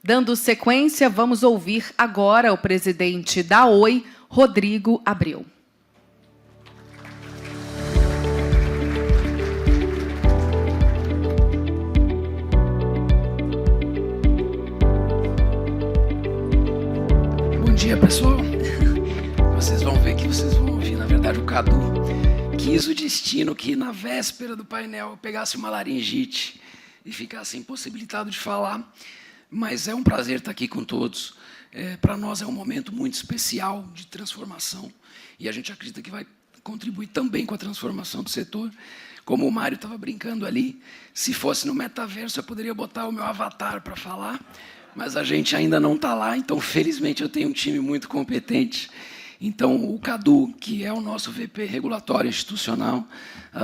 Dando sequência, vamos ouvir agora o presidente da Oi, Rodrigo Abreu. Bom dia, pessoal. Vocês vão ver que vocês vão ouvir, na verdade, o Cadu quis o destino que, na véspera do painel, eu pegasse uma laringite e ficasse impossibilitado de falar. Mas é um prazer estar aqui com todos. Para nós é um momento muito especial de transformação e a gente acredita que vai contribuir também com a transformação do setor. Como o Mário estava brincando ali, se fosse no metaverso eu poderia botar o meu avatar para falar, mas a gente ainda não está lá, então felizmente eu tenho um time muito competente. Então o Cadu, que é o nosso VP regulatório institucional,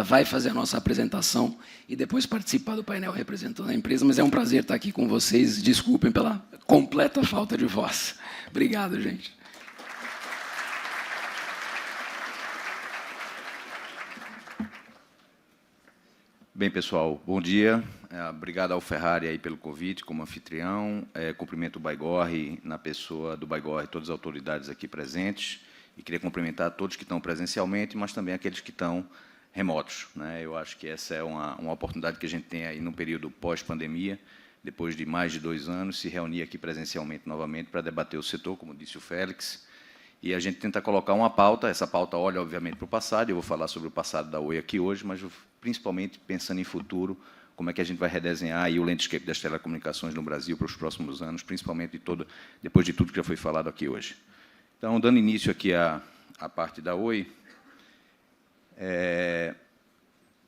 vai fazer a nossa apresentação e depois participar do painel representando a empresa, mas é um prazer estar aqui com vocês. Desculpem pela completa falta de voz. Obrigado, gente. Bem, pessoal, bom dia. Obrigado ao Ferrari aí pelo convite como anfitrião. Cumprimento o Baigorre, na pessoa do Baigorre, todas as autoridades aqui presentes. E queria cumprimentar todos que estão presencialmente, mas também aqueles que estão remotos, né? Eu acho que essa é uma oportunidade que a gente tem aí no período pós-pandemia, depois de mais de 2 anos, se reunir aqui presencialmente novamente para debater o setor, como disse o Félix, e a gente tenta colocar uma pauta. Essa pauta olha, obviamente, para o passado. Eu vou falar sobre o passado da Oi aqui hoje, mas principalmente pensando em futuro, como é que a gente vai redesenhar aí o landscape das telecomunicações no Brasil para os próximos anos, principalmente depois de tudo que já foi falado aqui hoje. Então, dando início aqui à parte da Oi,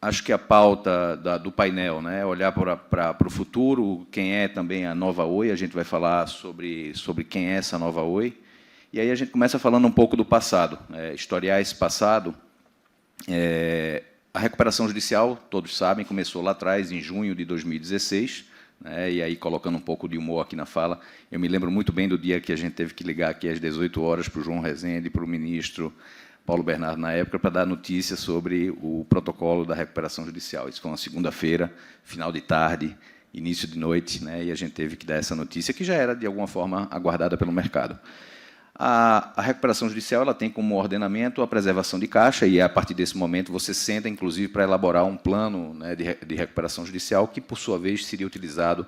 acho que a pauta do painel, né, olhar para o futuro, quem é também a nova Oi. A gente vai falar sobre quem é essa nova Oi. E aí a gente começa falando um pouco do passado, historiar esse passado. A recuperação judicial, todos sabem, começou lá atrás, em junho de 2016, né, e aí, colocando um pouco de humor aqui na fala, eu me lembro muito bem do dia que a gente teve que ligar aqui às 18 horas para o João Rezende e para o ministro Paulo Bernardo, na época, para dar notícia sobre o protocolo da recuperação judicial. Isso foi uma segunda-feira, final de tarde, início de noite, né, e a gente teve que dar essa notícia, que já era, de alguma forma, aguardada pelo mercado. A recuperação judicial ela tem como ordenamento a preservação de caixa, e, a partir desse momento, você senta, inclusive, para elaborar um plano, né, de recuperação judicial, que, por sua vez, seria utilizado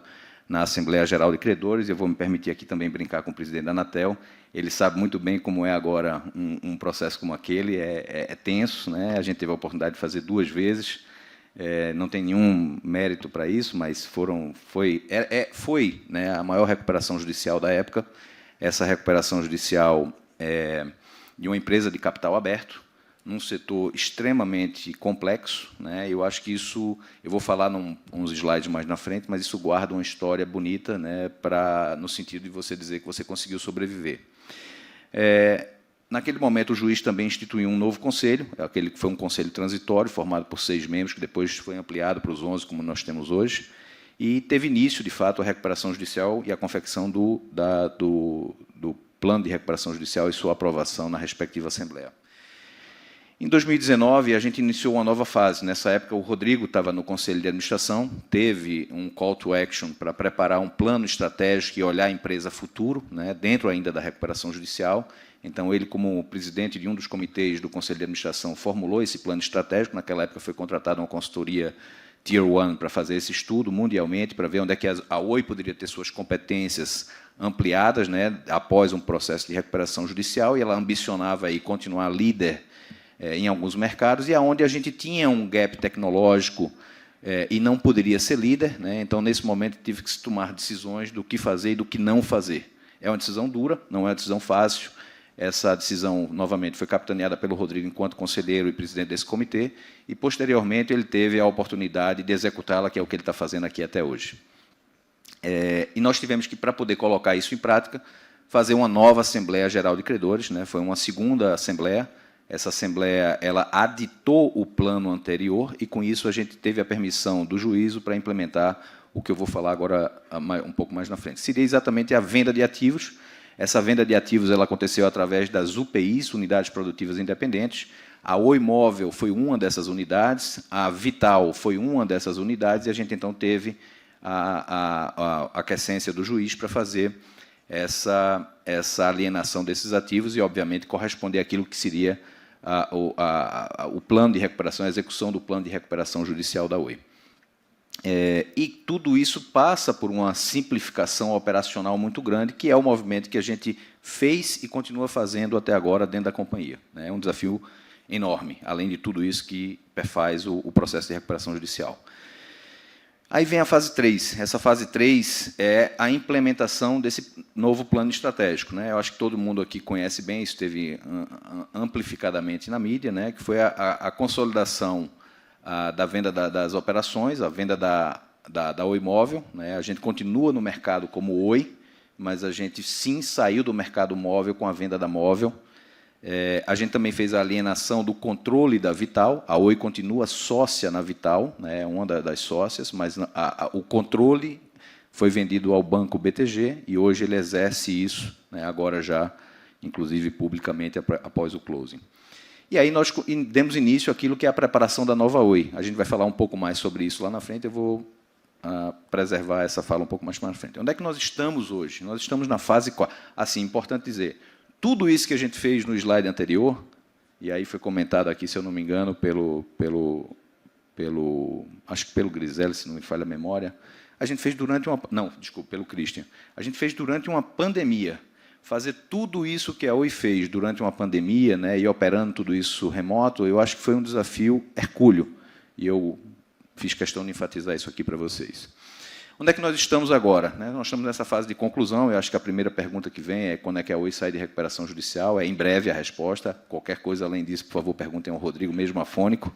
na Assembleia Geral de Credores. Eu vou me permitir aqui também brincar com o presidente da Anatel. Ele sabe muito bem como é agora um processo como aquele, é tenso, né? A gente teve a oportunidade de fazer 2 vezes, não tem nenhum mérito para isso, mas foi, né, a maior recuperação judicial da época. Essa recuperação judicial de uma empresa de capital aberto, num setor extremamente complexo, né? Eu acho que isso, eu vou falar uns slides mais na frente, mas isso guarda uma história bonita, né, no sentido de você dizer que você conseguiu sobreviver. Naquele momento, o juiz também instituiu um novo conselho, aquele que foi um conselho transitório, formado por 6 membros, que depois foi ampliado para os 11, como nós temos hoje, e teve início, de fato, a recuperação judicial e a confecção do plano de recuperação judicial e sua aprovação na respectiva Assembleia. Em 2019, a gente iniciou uma nova fase. Nessa época, o Rodrigo estava no Conselho de Administração, teve um call to action para preparar um plano estratégico e olhar a empresa futuro, né, dentro ainda da recuperação judicial. Então, ele, como presidente de um dos comitês do Conselho de Administração, formulou esse plano estratégico. Naquela época, foi contratada uma consultoria Tier 1 para fazer esse estudo mundialmente, para ver onde é que a Oi poderia ter suas competências ampliadas, né, após um processo de recuperação judicial, e ela ambicionava aí continuar líder em alguns mercados, e aonde a gente tinha um gap tecnológico e não poderia ser líder, né. Então, nesse momento, tive que se tomar decisões do que fazer e do que não fazer. É uma decisão dura, não é uma decisão fácil. Essa decisão, novamente, foi capitaneada pelo Rodrigo enquanto conselheiro e presidente desse comitê, e, posteriormente, ele teve a oportunidade de executá-la, que é o que ele está fazendo aqui até hoje. E nós tivemos que, para poder colocar isso em prática, fazer uma nova Assembleia Geral de Credores, né? Foi uma segunda Assembleia. Essa Assembleia ela aditou o plano anterior, e, com isso, a gente teve a permissão do juízo para implementar o que eu vou falar agora um pouco mais na frente. Seria exatamente a venda de ativos. Essa venda de ativos ela aconteceu através das UPIs, Unidades Produtivas Independentes. A Oi Móvel foi uma dessas unidades, a Vital foi uma dessas unidades, e a gente, então, teve a aquiescência do juiz para fazer essa alienação desses ativos e, obviamente, corresponder àquilo que seria o plano de recuperação, a execução do plano de recuperação judicial da Oi. E tudo isso passa por uma simplificação operacional muito grande, que é o movimento que a gente fez e continua fazendo até agora dentro da companhia. É um desafio enorme, além de tudo isso que perfaz o processo de recuperação judicial. Aí vem a fase 3. Essa fase 3 é a implementação desse novo plano estratégico. Eu acho que todo mundo aqui conhece bem, isso esteve amplificadamente na mídia, que foi a consolidação da venda das operações, a venda da Oi Móvel. A gente continua no mercado como Oi, mas a gente, sim, saiu do mercado móvel com a venda da Móvel. A gente também fez a alienação do controle da Vital. A Oi continua sócia na Vital, é uma das sócias, mas o controle foi vendido ao Banco BTG e hoje ele exerce isso, agora já, inclusive, publicamente, após o closing. E aí nós demos início àquilo que é a preparação da nova Oi. A gente vai falar um pouco mais sobre isso lá na frente, eu vou preservar essa fala um pouco mais para frente. Onde é que nós estamos hoje? Nós estamos na fase 4. Assim, importante dizer, tudo isso que a gente fez no slide anterior, e aí foi comentado aqui, se eu não me engano, acho que pelo Griselli, se não me falha a memória, a gente fez durante uma... Não, desculpa, pelo Christian. A gente fez durante uma pandemia. Fazer tudo isso que a Oi fez durante uma pandemia, e operando tudo isso remoto, eu acho que foi um desafio hercúleo. E eu fiz questão de enfatizar isso aqui para vocês. Onde é que nós estamos agora? Nós estamos nessa fase de conclusão. Eu acho que a primeira pergunta que vem é quando é que a Oi sai de recuperação judicial. É em breve a resposta. Qualquer coisa além disso, por favor, perguntem ao Rodrigo, mesmo afônico.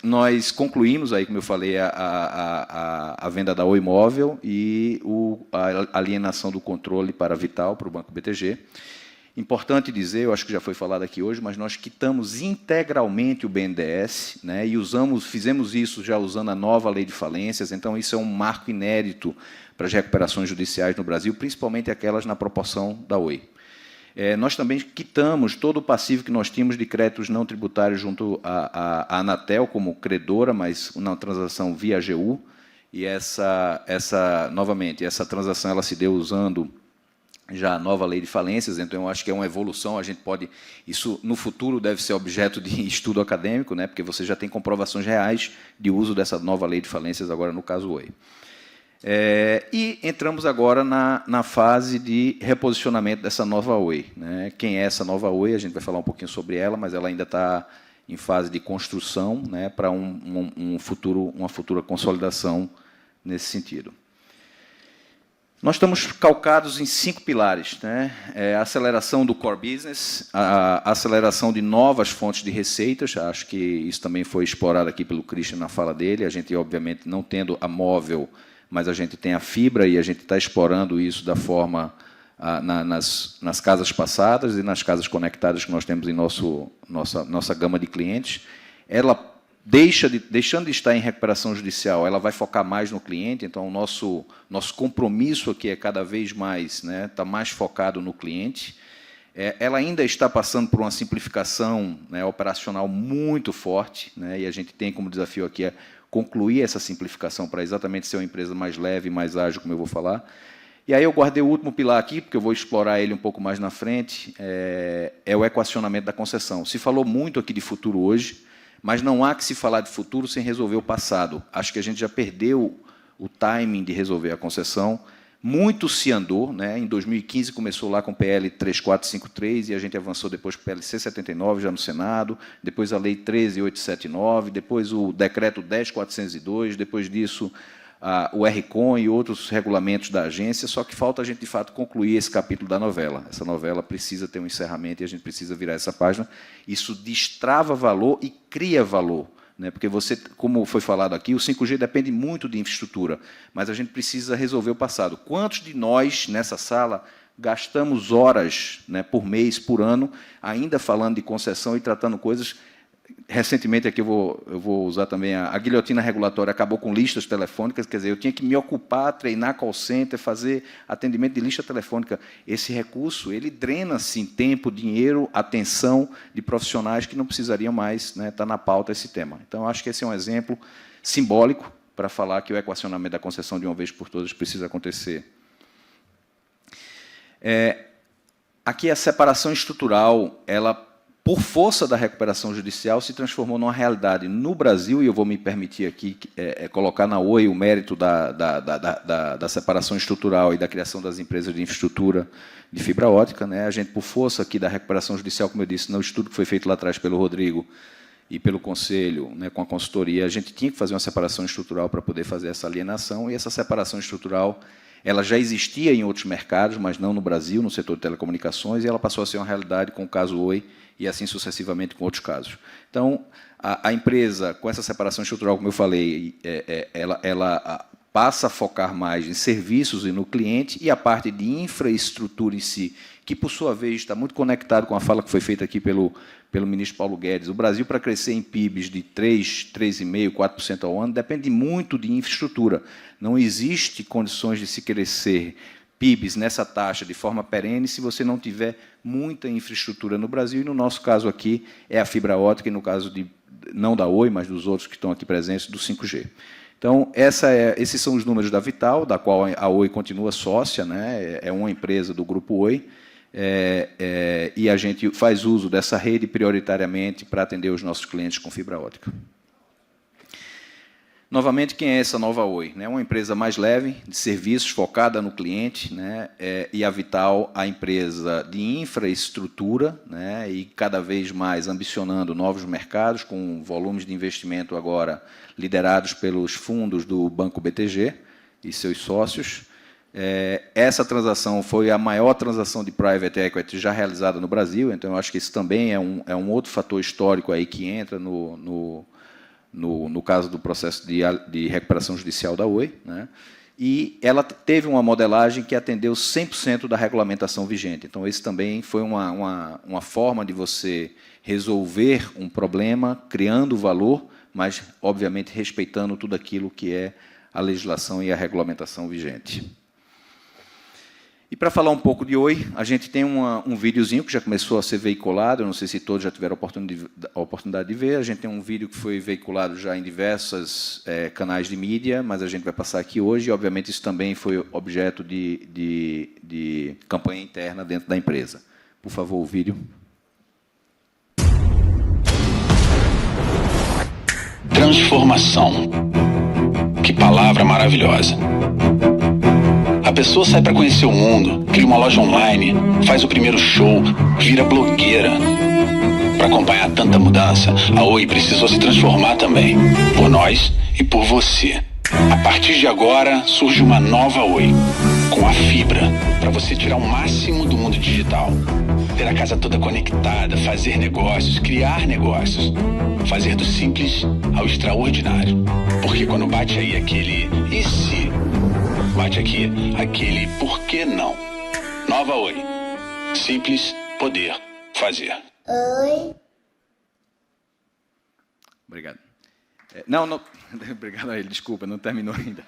Nós concluímos, aí, como eu falei, a venda da Oi Móvel e a alienação do controle para a Vital, para o Banco BTG. Importante dizer, eu acho que já foi falado aqui hoje, mas nós quitamos integralmente o BNDES, e fizemos isso já usando a nova lei de falências, então isso é um marco inédito para as recuperações judiciais no Brasil, principalmente aquelas na proporção da Oi. Nós também quitamos todo o passivo que nós tínhamos de créditos não tributários junto à Anatel como credora, mas na transação via AGU, e novamente, essa transação ela se deu usando já a nova lei de falências, então eu acho que é uma evolução, a gente pode... Isso, no futuro, deve ser objeto de estudo acadêmico, porque você já tem comprovações reais de uso dessa nova lei de falências, agora no caso Oi. E entramos agora na fase de reposicionamento dessa nova Oi. Quem é essa nova Oi? A gente vai falar um pouquinho sobre ela, mas ela ainda está em fase de construção, para uma futura consolidação nesse sentido. Nós estamos calcados em 5 pilares. A aceleração do core business, a aceleração de novas fontes de receitas, acho que isso também foi explorado aqui pelo Christian na fala dele, a gente, obviamente, não tendo a móvel, mas a gente tem a fibra e a gente está explorando isso da forma nas casas passadas e nas casas conectadas que nós temos em nossa gama de clientes. Ela deixando de estar em recuperação judicial, ela vai focar mais no cliente, então o nosso compromisso aqui é cada vez mais, está mais focado no cliente. Ela ainda está passando por uma simplificação operacional muito forte, e a gente tem como desafio aqui concluir essa simplificação para exatamente ser uma empresa mais leve, mais ágil, como eu vou falar. E aí eu guardei o último pilar aqui, porque eu vou explorar ele um pouco mais na frente, é o equacionamento da concessão. Se falou muito aqui de futuro hoje, mas não há que se falar de futuro sem resolver o passado. Acho que a gente já perdeu o timing de resolver a concessão. Muito se andou. Em 2015 começou lá com o PL 3453 e a gente avançou depois para o PL C79, já no Senado, depois a Lei 13879, depois o Decreto 10402, depois disso o RCON e outros regulamentos da agência, só que falta a gente, de fato, concluir esse capítulo da novela. Essa novela precisa ter um encerramento e a gente precisa virar essa página. Isso destrava valor e cria valor, porque você, como foi falado aqui, o 5G depende muito de infraestrutura, mas a gente precisa resolver o passado. Quantos de nós, nessa sala, gastamos horas por mês, por ano, ainda falando de concessão e tratando coisas... Recentemente, aqui eu vou usar também a guilhotina regulatória, acabou com listas telefônicas, quer dizer, eu tinha que me ocupar, treinar call center, fazer atendimento de lista telefônica. Esse recurso, ele drena, assim, tempo, dinheiro, atenção de profissionais que não precisariam mais estar na pauta esse tema. Então, eu acho que esse é um exemplo simbólico, para falar que o equacionamento da concessão de uma vez por todas precisa acontecer. Aqui a separação estrutural, ela, por força da recuperação judicial, se transformou numa realidade no Brasil, e eu vou me permitir aqui colocar na Oi o mérito da separação estrutural e da criação das empresas de infraestrutura de fibra ótica, né? A gente, por força aqui da recuperação judicial, como eu disse, no estudo que foi feito lá atrás pelo Rodrigo e pelo Conselho, né, com a consultoria, a gente tinha que fazer uma separação estrutural para poder fazer essa alienação, e essa separação estrutural ela já existia em outros mercados, mas não no Brasil, no setor de telecomunicações, e ela passou a ser uma realidade com o caso Oi e assim sucessivamente com outros casos. Então, a empresa, com essa separação estrutural, como eu falei, ela passa a focar mais em serviços e no cliente, e a parte de infraestrutura em si, que, por sua vez, está muito conectado com a fala que foi feita aqui pelo ministro Paulo Guedes. O Brasil, para crescer em PIBs de 3, 3,5%, 4% ao ano, depende muito de infraestrutura. Não existe condições de se crescer PIBs nessa taxa de forma perene se você não tiver muita infraestrutura no Brasil, e no nosso caso aqui é a fibra ótica, e no caso não da Oi, mas dos outros que estão aqui presentes, do 5G. Então, esses são os números da Vital, da qual a Oi continua sócia, né? É uma empresa do Grupo Oi, e a gente faz uso dessa rede prioritariamente para atender os nossos clientes com fibra ótica. Novamente, quem é essa nova Oi? É uma empresa mais leve, de serviços, focada no cliente, né? E a Vital, a empresa de infraestrutura, né? E cada vez mais ambicionando novos mercados, com volumes de investimento agora liderados pelos fundos do Banco BTG e seus sócios. Essa transação foi a maior transação de private equity já realizada no Brasil, então eu acho que isso também é um outro fator histórico aí que entra no caso do processo de recuperação judicial da Oi, né? E ela teve uma modelagem que atendeu 100% da regulamentação vigente. Então, esse também foi uma forma de você resolver um problema, criando valor, mas, obviamente, respeitando tudo aquilo que é a legislação e a regulamentação vigente. E, para falar um pouco de Oi, a gente tem um videozinho que já começou a ser veiculado, eu não sei se todos já tiveram a oportunidade de ver, a gente tem um vídeo que foi veiculado já em diversos canais de mídia, mas a gente vai passar aqui hoje, e, obviamente, isso também foi objeto de campanha interna dentro da empresa. Por favor, o vídeo. Transformação. Que palavra maravilhosa. A pessoa sai para conhecer o mundo, cria uma loja online, faz o primeiro show, vira blogueira. Para acompanhar tanta mudança, a Oi precisou se transformar também, por nós e por você. A partir de agora, surge uma nova Oi, com a fibra, para você tirar o máximo do mundo digital. Ter a casa toda conectada, fazer negócios, criar negócios. Fazer do simples ao extraordinário. Porque quando bate aí aquele e se... bate aqui aquele por que não. Nova Oi. Simples, poder, fazer. Oi. Obrigado. Não. Obrigado a ele, desculpa, não terminou ainda.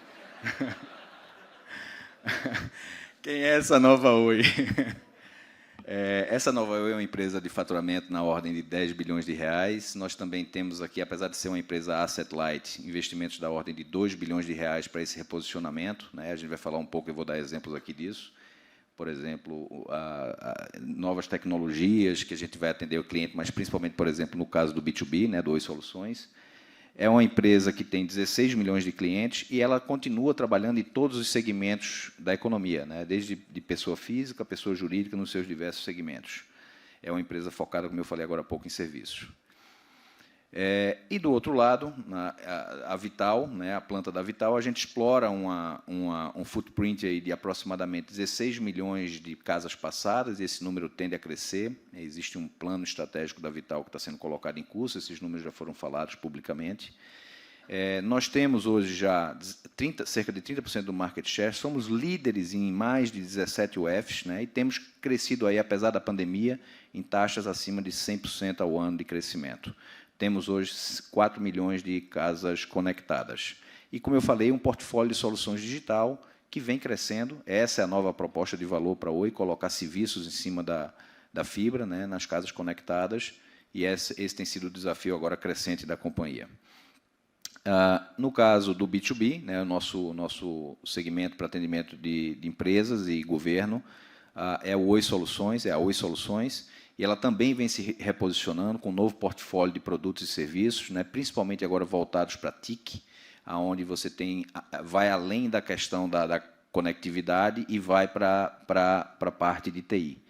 Quem é essa nova Oi? Essa nova Oi é uma empresa de faturamento na ordem de 10 bilhões de reais. Nós também temos aqui, apesar de ser uma empresa asset light, investimentos da ordem de 2 bilhões de reais para esse reposicionamento, né? A gente vai falar um pouco, eu vou dar exemplos aqui disso. Por exemplo, novas tecnologias que a gente vai atender o cliente, mas principalmente, por exemplo, no caso do B2B, né, do Oi Soluções. É uma empresa que tem 16 milhões de clientes e ela continua trabalhando em todos os segmentos da economia, né? Desde de pessoa física a pessoa jurídica, nos seus diversos segmentos. É uma empresa focada, como eu falei agora há pouco, em serviços. E, do outro lado, a Vital, né, a planta da Vital, a gente explora um footprint aí de aproximadamente 16 milhões de casas passadas, e esse número tende a crescer. Existe um plano estratégico da Vital que está sendo colocado em curso, esses números já foram falados publicamente. Nós temos hoje já cerca de 30% do market share, somos líderes em mais de 17 UFs, né, e temos crescido, aí, apesar da pandemia, em taxas acima de 100% ao ano de crescimento. Temos hoje 4 milhões de casas conectadas. E, como eu falei, um portfólio de soluções digital que vem crescendo. Essa é a nova proposta de valor para a Oi, colocar serviços em cima da fibra, né, nas casas conectadas, e esse tem sido o desafio agora crescente da companhia. No caso do B2B, né, o nosso segmento para atendimento de empresas e governo, é o Oi Soluções, é a Oi Soluções, e ela também vem se reposicionando com um novo portfólio de produtos e serviços, né, principalmente agora voltados para TIC, onde você vai além da questão da conectividade e vai para a parte de TI.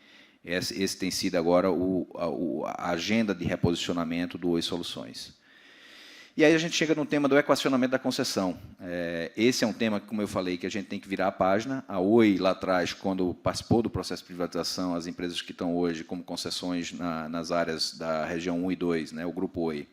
Esse tem sido agora a agenda de reposicionamento do Oi Soluções. E aí a gente chega no tema do equacionamento da concessão. Esse é um tema, como eu falei, que a gente tem que virar a página. A Oi, lá atrás, quando participou do processo de privatização, as empresas que estão hoje como concessões nas áreas da região 1 e 2, né, o Grupo Oi,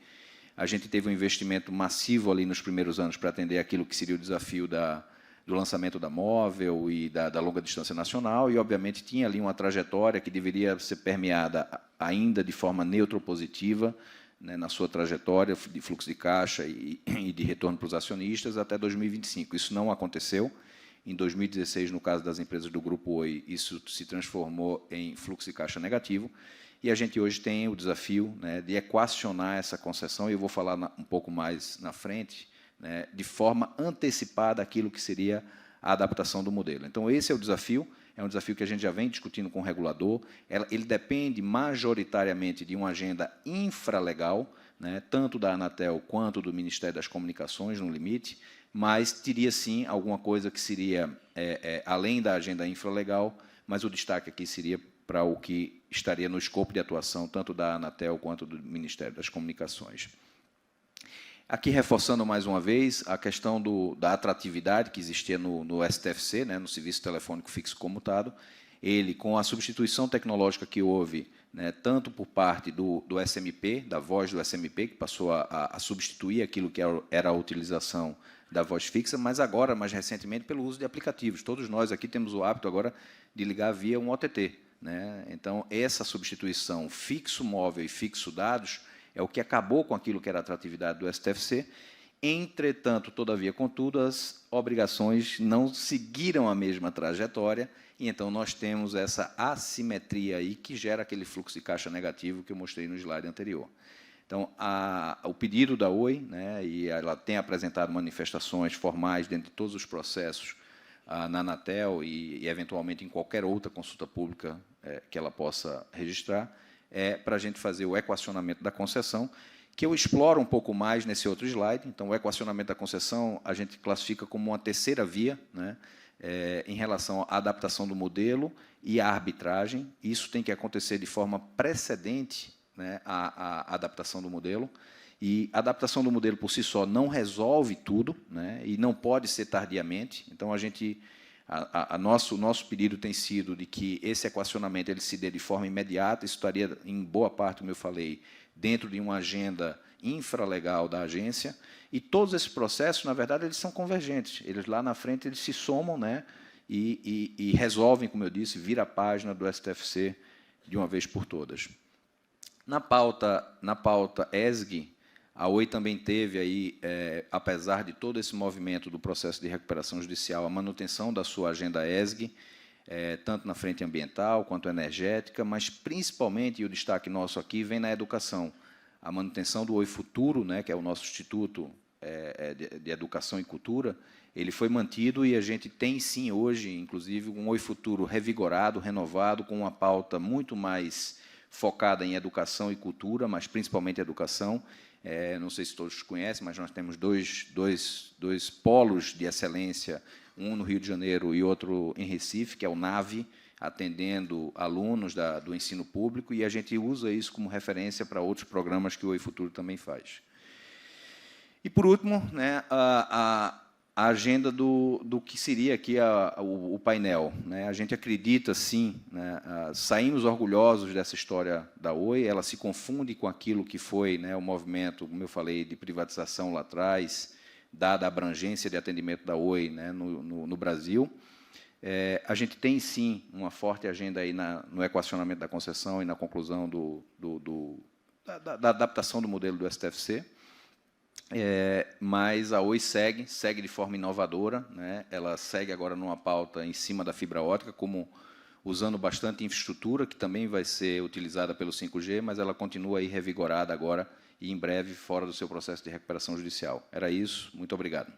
a gente teve um investimento massivo ali nos primeiros anos para atender aquilo que seria o desafio do lançamento da móvel e da longa distância nacional, e, obviamente, tinha ali uma trajetória que deveria ser permeada ainda de forma neutropositiva, né, na sua trajetória de fluxo de caixa e de retorno para os acionistas até 2025. Isso não aconteceu. Em 2016, no caso das empresas do Grupo Oi, isso se transformou em fluxo de caixa negativo, e a gente hoje tem o desafio, né, de equacionar essa concessão, e eu vou falar um pouco mais na frente, né, de forma antecipada aquilo que seria a adaptação do modelo. Então, esse é o desafio. É um desafio que a gente já vem discutindo com o regulador. Ele depende majoritariamente de uma agenda infralegal, né, tanto da Anatel quanto do Ministério das Comunicações, no limite, mas teria, sim, alguma coisa que seria além da agenda infralegal, mas o destaque aqui seria para o que estaria no escopo de atuação tanto da Anatel quanto do Ministério das Comunicações. Aqui, reforçando mais uma vez a questão da atratividade que existia no STFC, né, no Serviço Telefônico Fixo Comutado, ele, com a substituição tecnológica que houve, né, tanto por parte do SMP, da voz do SMP, que passou a substituir aquilo que era a utilização da voz fixa, mas agora, mais recentemente, pelo uso de aplicativos. Todos nós aqui temos o hábito agora de ligar via um OTT, né? Então, essa substituição fixo móvel e fixo dados é o que acabou com aquilo que era a atratividade do STFC. Entretanto, todavia, contudo, as obrigações não seguiram a mesma trajetória, e então nós temos essa assimetria aí que gera aquele fluxo de caixa negativo que eu mostrei no slide anterior. Então, o pedido da Oi, né, e ela tem apresentado manifestações formais dentro de todos os processos na Anatel e, eventualmente, em qualquer outra consulta pública que ela possa registrar, para a gente fazer o equacionamento da concessão, que eu exploro um pouco mais nesse outro slide. Então, o equacionamento da concessão a gente classifica como uma terceira via, né, em relação à adaptação do modelo e à arbitragem. Isso tem que acontecer de forma precedente, né, à adaptação do modelo. E a adaptação do modelo, por si só, não resolve tudo, né, e não pode ser tardiamente. Então, nosso pedido tem sido de que esse equacionamento ele se dê de forma imediata. Isso estaria, em boa parte, como eu falei, dentro de uma agenda infralegal da agência. E todos esses processos, na verdade, eles são convergentes. Eles, lá na frente, eles se somam, né, e resolvem, como eu disse, vira a página do STFC de uma vez por todas. Na pauta ESG, a Oi também teve, aí, apesar de todo esse movimento do processo de recuperação judicial, a manutenção da sua agenda ESG, tanto na frente ambiental quanto energética, mas, principalmente, e o destaque nosso aqui, vem na educação. A manutenção do Oi Futuro, né, que é o nosso Instituto de Educação e Cultura, ele foi mantido, e a gente tem, sim, hoje, inclusive, um Oi Futuro revigorado, renovado, com uma pauta muito mais focada em educação e cultura, mas principalmente educação. Não sei se todos conhecem, mas nós temos dois polos de excelência, um no Rio de Janeiro e outro em Recife, que é o NAVE, atendendo alunos do ensino público, e a gente usa isso como referência para outros programas que o Oi Futuro também faz. E, por último, né, a agenda do que seria aqui o painel, né? A gente acredita, sim, né, saímos orgulhosos dessa história da Oi. Ela se confunde com aquilo que foi, né, o movimento, como eu falei, de privatização lá atrás, dada a abrangência de atendimento da Oi, né, no Brasil. A gente tem, sim, uma forte agenda aí no equacionamento da concessão e na conclusão da adaptação do modelo do STFC. Mas a Oi segue de forma inovadora, né? Ela segue agora numa pauta em cima da fibra ótica, usando bastante infraestrutura, que também vai ser utilizada pelo 5G, mas ela continua aí revigorada agora e, em breve, fora do seu processo de recuperação judicial. Era isso. Muito obrigado.